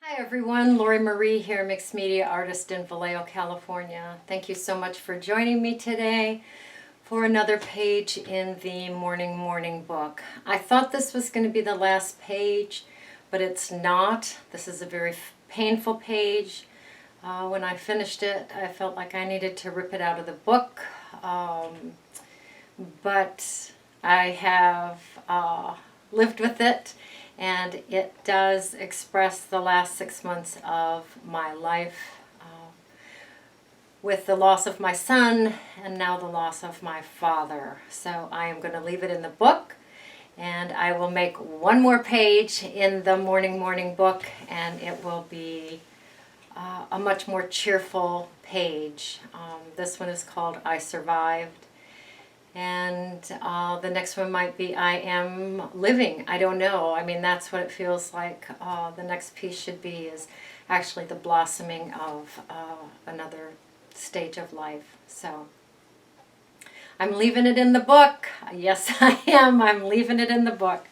Hi everyone, Lori Marie here, mixed media artist in Vallejo, California. Thank you so much for joining me today for another page in the Mourning book. I thought this was going to be the last page, but it's not. This is a very painful page. When I finished it, I felt like I needed to rip it out of the book, but I have lived with it. And it does express the last 6 months of my life with the loss of my son and now the loss of my father. So I am going to leave it in the book, and I will make one more page in the Mourning book, and it will be a much more cheerful page. This one is called I Survived. And the next one might be I Am Living. I don't know. I mean, that's what it feels like. The next piece should be is actually the blossoming of another stage of life. So I'm leaving it in the book. Yes, I am. I'm leaving it in the book.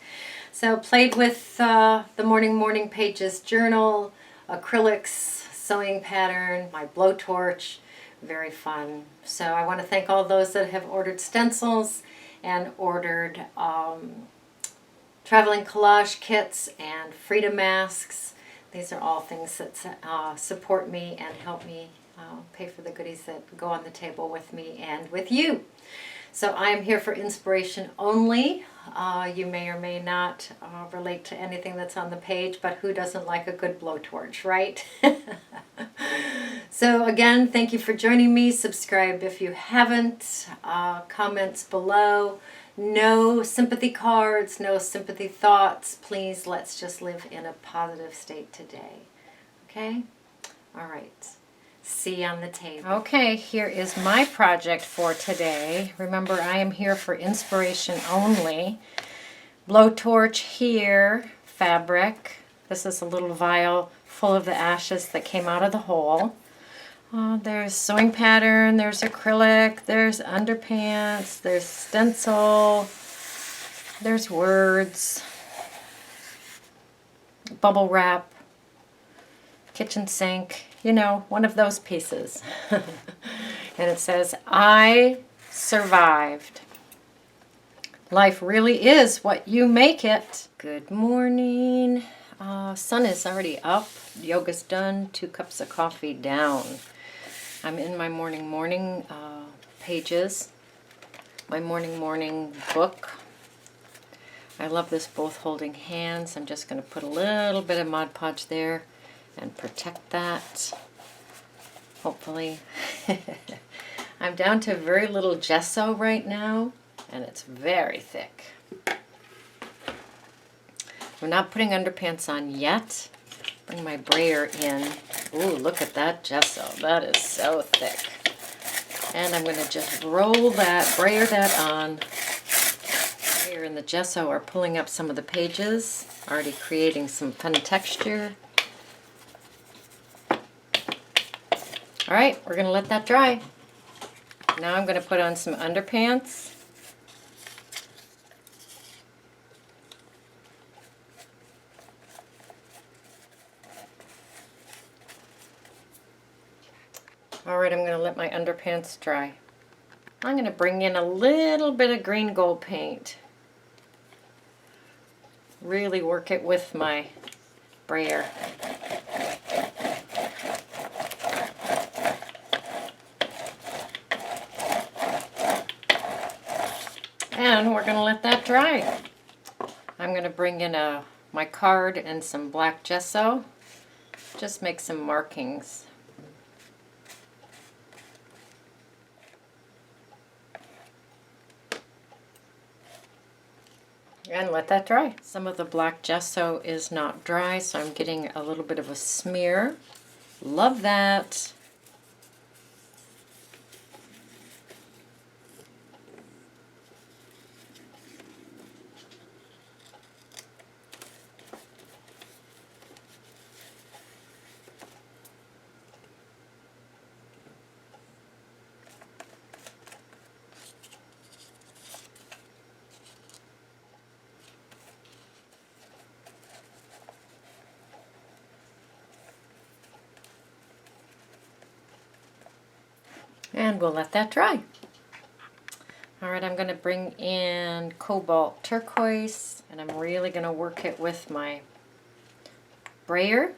So played with the Mourning Pages journal, acrylics, sewing pattern, my blowtorch. Very fun. So I want to thank all those that have ordered stencils and ordered traveling collage kits and freedom masks. These are all things that support me and help me pay for the goodies that go on the table with me and with you. So I am here for inspiration only. You may or may not relate to anything that's on the page, but who doesn't like a good blowtorch, right? So again, thank you for joining me. Subscribe if you haven't. Comments below. No sympathy cards, no sympathy thoughts. Please, let's just live in a positive state today. Okay? All right. See you on the table. Okay, here is my project for today. Remember, I am here for inspiration only. Blowtorch here, fabric. This is a little vial full of the ashes that came out of the hole. There's sewing pattern, there's acrylic, there's underpants, there's stencil, there's words, bubble wrap, kitchen sink, you know, one of those pieces. And it says, I survived. Life really is what you make it. Good morning. Sun is already up. Yoga's done. 2 cups of coffee down. I'm in my Mourning pages. My Mourning book. I love this both holding hands. I'm just going to put a little bit of Mod Podge there and protect that. Hopefully. I'm down to very little gesso right now, and it's very thick. I'm not putting underpants on yet. Bring my brayer in. Ooh, look at that gesso. That is so thick. And I'm going to just roll that, brayer that on. The brayer and the gesso are pulling up some of the pages, already creating some fun texture. All right, we're going to let that dry. Now I'm going to put on some underpants. Alright, I'm going to let my underpants dry. I'm going to bring in a little bit of green gold paint. Really work it with my brayer. And we're going to let that dry. I'm going to bring in my card and some black gesso. Just make some markings. And let that dry. Some of the black gesso is not dry, so I'm getting a little bit of a smear. Love that. And we'll let that dry. All right, I'm going to bring in cobalt turquoise, and I'm really going to work it with my brayer.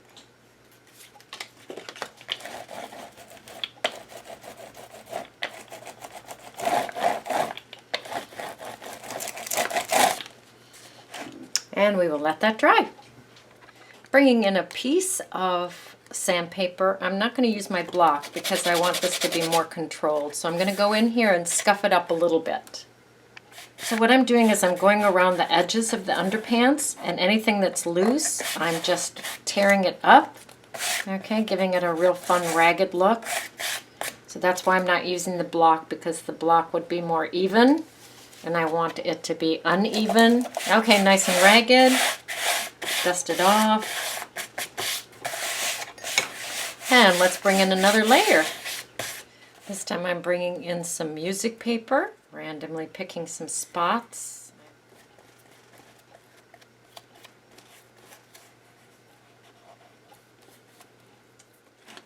And we will let that dry. Bringing in a piece of sandpaper. I'm not going to use my block because I want this to be more controlled. So I'm going to go in here and scuff it up a little bit. So what I'm doing is I'm going around the edges of the underpants, and anything that's loose, I'm just tearing it up. Okay, giving it a real fun ragged look. So that's why I'm not using the block, because the block would be more even, and I want it to be uneven. Okay, nice and ragged. Dust it off. And let's bring in another layer. This time I'm bringing in some music paper, randomly picking some spots.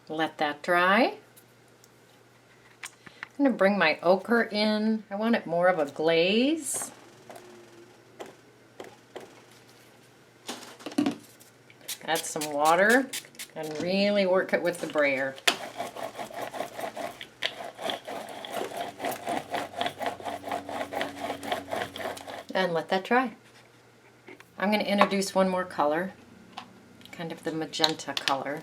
Let that dry. I'm going to bring my ochre in. I want it more of a glaze. Add some water and really work it with the brayer. And let that dry. I'm going to introduce one more color, kind of the magenta color,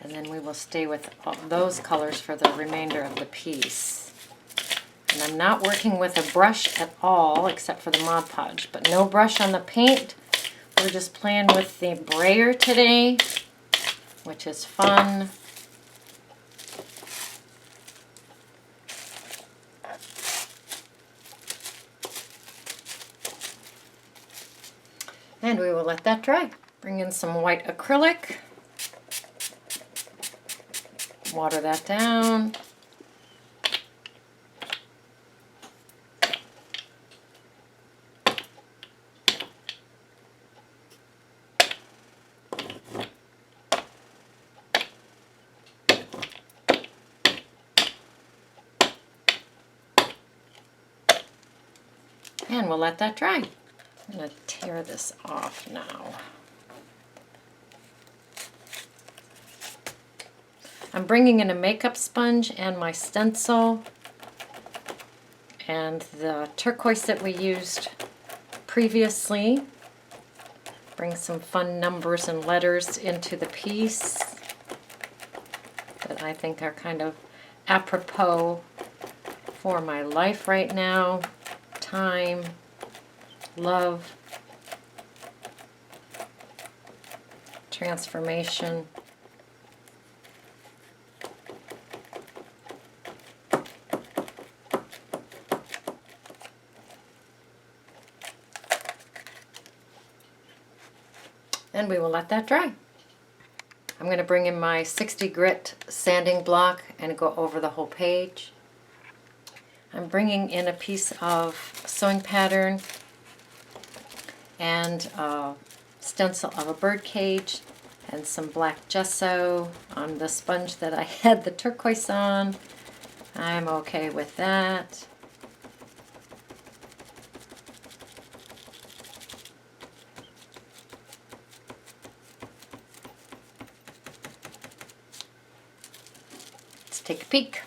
and then we will stay with those colors for the remainder of the piece. And I'm not working with a brush at all, except for the Mod Podge, but no brush on the paint. We're just playing with the brayer today, which is fun. And we will let that dry. Bring in some white acrylic. Water that down. And we'll let that dry. I'm going to tear this off now. I'm bringing in a makeup sponge and my stencil and the turquoise that we used previously. Bring some fun numbers and letters into the piece that I think are kind of apropos for my life right now. Time, love, transformation. And we will let that dry. I'm going to bring in my 60 grit sanding block and go over the whole page. I'm bringing in a piece of sewing pattern and a stencil of a bird cage and some black gesso on the sponge that I had the turquoise on. I'm okay with that. Let's take a peek.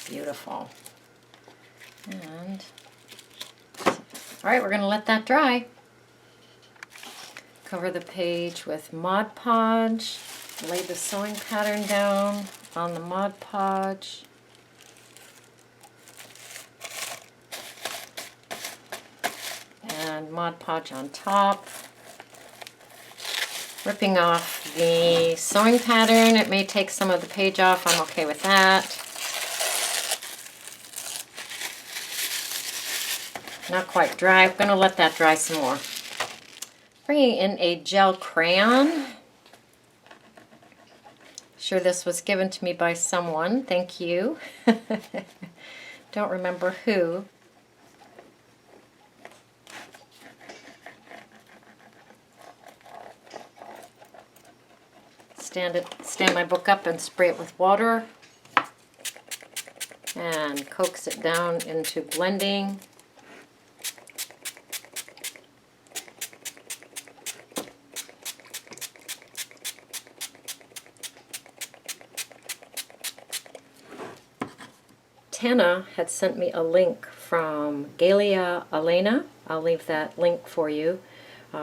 Beautiful. And all right, we're going to let that dry. Cover the page with Mod Podge. Lay the sewing pattern down on the Mod Podge. And Mod Podge on top. Ripping off the sewing pattern. It may take some of the page off. I'm okay with that. Not quite dry. I'm going to let that dry some more. Bringing in a gel crayon. Sure, this was given to me by someone. Thank you. Don't remember who. Stand my book up and spray it with water. and coax it down into blending. Tana had sent me a link from Galia Elena. I'll leave that link for you.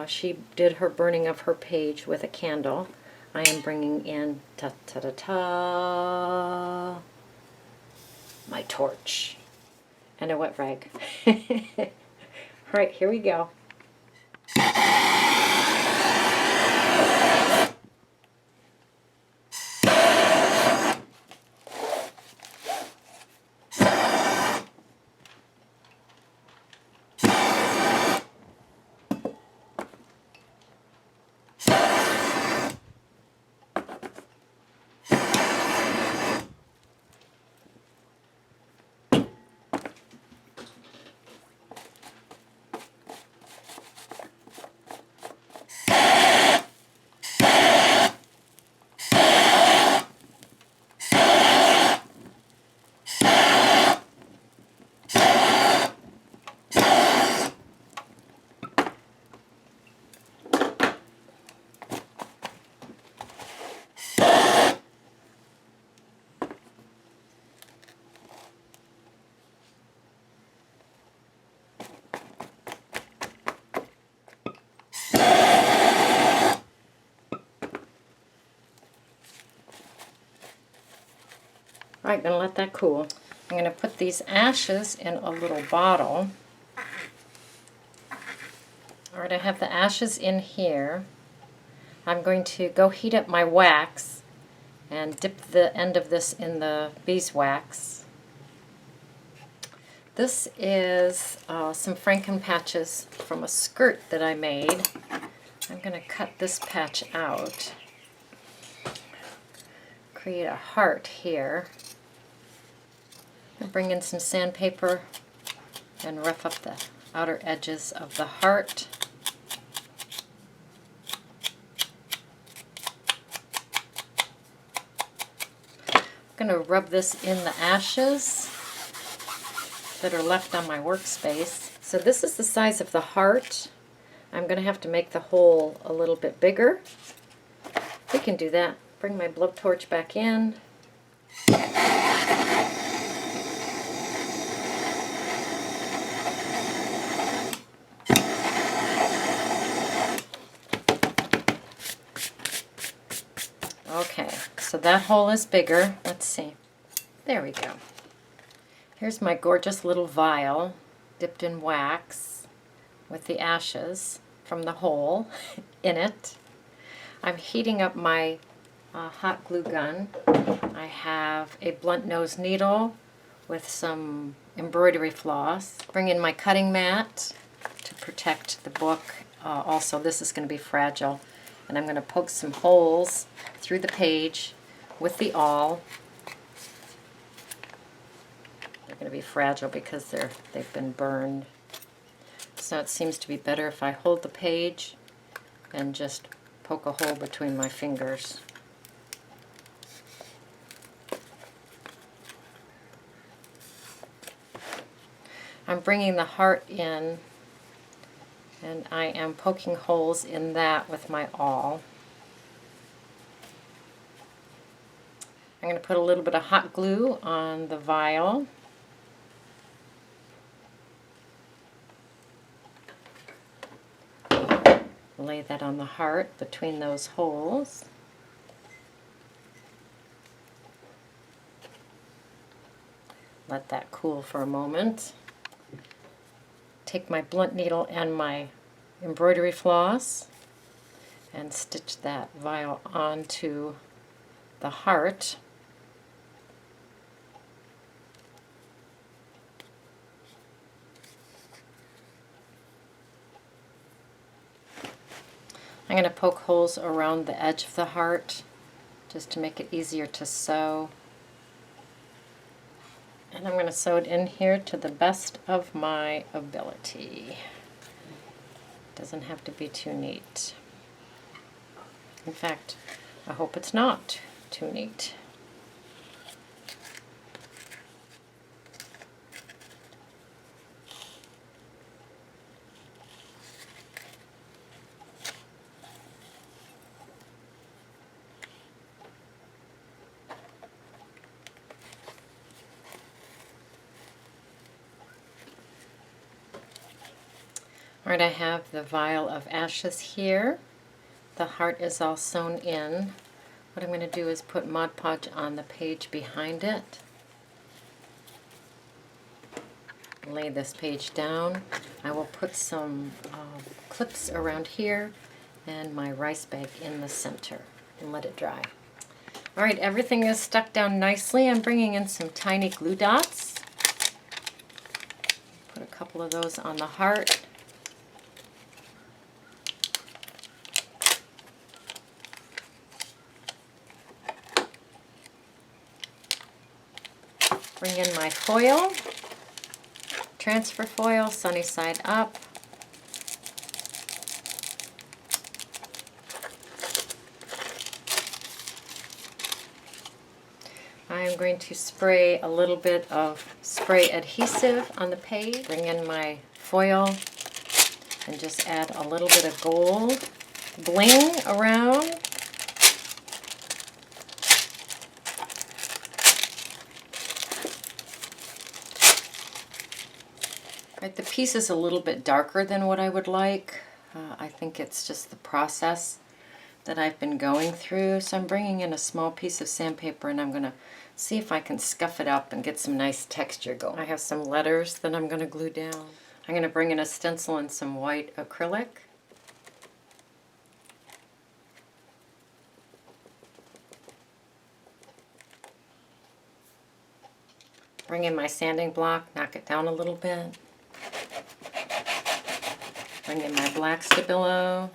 She did her burning of her page with a candle. I am bringing in ta-ta-ta-ta, my torch and a wet rag. All right, here we go. All right, gonna let that cool. I'm gonna put these ashes in a little bottle. All right, I have the ashes in here. I'm going to go heat up my wax and dip the end of this in the beeswax. This is some franken patches from a skirt that I made. I'm gonna cut this patch out. Create a heart here. I'll bring in some sandpaper and rough up the outer edges of the heart. I'm going to rub this in the ashes that are left on my workspace. So this is the size of the heart. I'm going to have to make the hole a little bit bigger. We can do that. Bring my blowtorch back in. Okay, so that hole is bigger. Let's see. There we go. Here's my gorgeous little vial dipped in wax with the ashes from the hole in it. I'm heating up my hot glue gun. I have a blunt nose needle with some embroidery floss. Bring in my cutting mat to protect the book. Also, this is going to be fragile. And I'm going to poke some holes through the page with the awl. They're going to be fragile because they've been burned. So it seems to be better if I hold the page and just poke a hole between my fingers. I'm bringing the heart in, and I am poking holes in that with my awl. I'm going to put a little bit of hot glue on the vial. Lay that on the heart between those holes. Let that cool for a moment. Take my blunt needle and my embroidery floss and stitch that vial onto the heart. I'm going to poke holes around the edge of the heart just to make it easier to sew. And I'm going to sew it in here to the best of my ability. Doesn't have to be too neat. In fact, I hope it's not too neat. All right, I have the vial of ashes here. The heart is all sewn in. What I'm going to do is put Mod Podge on the page behind it. Lay this page down. I will put some clips around here and my rice bag in the center and let it dry. All right, everything is stuck down nicely. I'm bringing in some tiny glue dots. Put a couple of those on the heart. Bring in my foil. Transfer foil, sunny side up. I'm going to spray a little bit of spray adhesive on the page. Bring in my foil and just add a little bit of gold bling around. Right, the piece is a little bit darker than what I would like. I think it's just the process that I've been going through. So I'm bringing in a small piece of sandpaper and I'm going to see if I can scuff it up and get some nice texture going. I have some letters that I'm going to glue down. I'm going to bring in a stencil and some white acrylic. Bring in my sanding block, knock it down a little bit. Bring in my black Stabilo.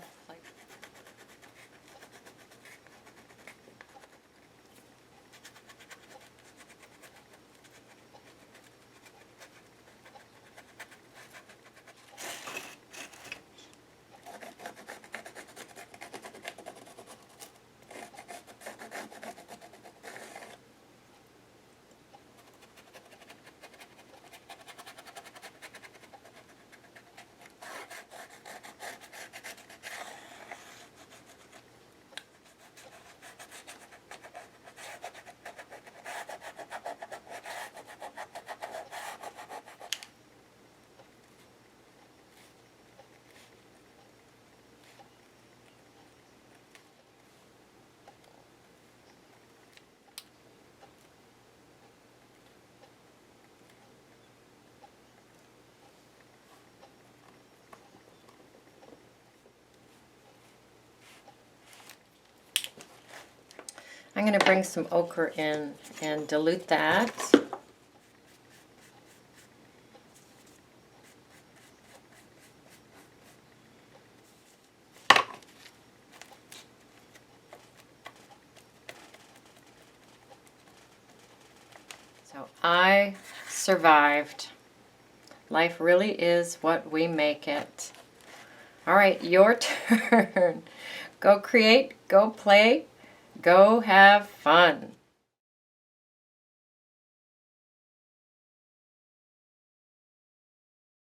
I'm going to bring some ochre in and dilute that. So I survived. Life really is what we make it. All right, your turn. Go create, go play, go have fun.